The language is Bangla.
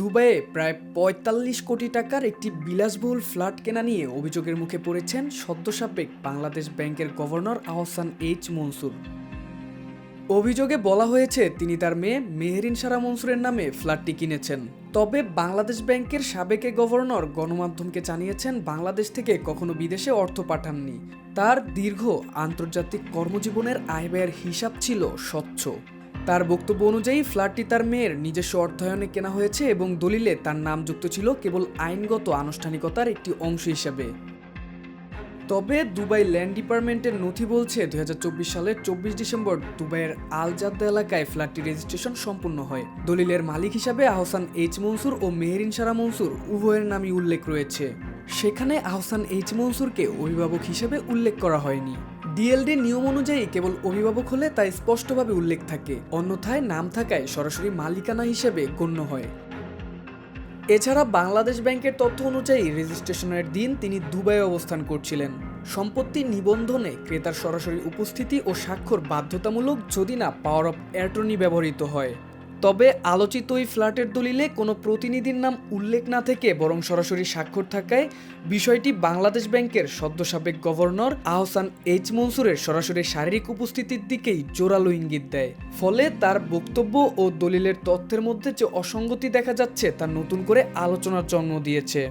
দুবাইয়ে প্রায় ৪৫ কোটি টাকার একটি বিলাসবহুল ফ্ল্যাট কেনা নিয়ে অভিযোগের মুখে পড়েছেন সদ্য সাবেক বাংলাদেশ ব্যাংকের গভর্নর আহসান এইচ মনসুর। অভিযোগে বলা হয়েছে তিনি তার মেয়ে মেহেরিন সারা মনসুরের নামে ফ্ল্যাটটি কিনেছেন। তবে বাংলাদেশ ব্যাংকের সাবেক গভর্নর গণমাধ্যমকে জানিয়েছেন বাংলাদেশ থেকে কখনো বিদেশে অর্থ পাঠাননি। তার দীর্ঘ আন্তর্জাতিক কর্মজীবনের আয় ব্যয়ের হিসাব ছিল স্বচ্ছ। তার বক্তব্য অনুযায়ী ফ্ল্যাটটি তার মেয়ের নিজস্ব অর্থায়নে কেনা হয়েছে এবং দলিলে তার নাম যুক্ত ছিল কেবল আইনগত আনুষ্ঠানিকতার একটি অংশ হিসাবে। তবে দুবাই ল্যান্ড ডিপার্টমেন্টের নথি বলছে ২০২৪ সালের ২৪ ডিসেম্বর দুবাইয়ের আল জাদ্দা এলাকায় ফ্ল্যাটটি রেজিস্ট্রেশন সম্পূর্ণ হয়। দলিলের মালিক হিসাবে আহসান এইচ মনসুর ও মেহেরিন সারা মনসুর উভয়ের নামই উল্লেখ রয়েছে। সেখানে আহসান এইচ মনসুরকে অভিভাবক হিসেবে উল্লেখ করা হয়নি। ডিএলডি নিয়ম অনুযায়ী কেবল অভিভাবক হলে তা স্পষ্টভাবে উল্লেখ থাকে, অন্যথায় নাম থাকায় সরাসরি মালিকানা হিসেবে গণ্য হয়। এছাড়া বাংলাদেশ ব্যাংকের তথ্য অনুযায়ী রেজিস্ট্রেশনের দিন তিনি দুবাইয়ে অবস্থান করছিলেন। সম্পত্তি নিবন্ধনে ক্রেতার সরাসরি উপস্থিতি ও স্বাক্ষর বাধ্যতামূলক যদি না পাওয়ার অফ অ্যাটর্নি ব্যবহৃত হয়। তবে আলোচিত ওই ফ্ল্যাটের দলিলে কোনো প্রতিনিধির নাম উল্লেখ না থেকে বরং সরাসরি স্বাক্ষর থাকায় বিষয়টি বাংলাদেশ ব্যাংকের সদ্য সাবেক গভর্নর আহসান এইচ মনসুরের সরাসরি শারীরিক উপস্থিতির দিকেই জোরালো ইঙ্গিত দেয়। ফলে তার বক্তব্য ও দলিলের তথ্যের মধ্যে যে অসঙ্গতি দেখা যাচ্ছে তা নতুন করে আলোচনার জন্ম দিয়েছে।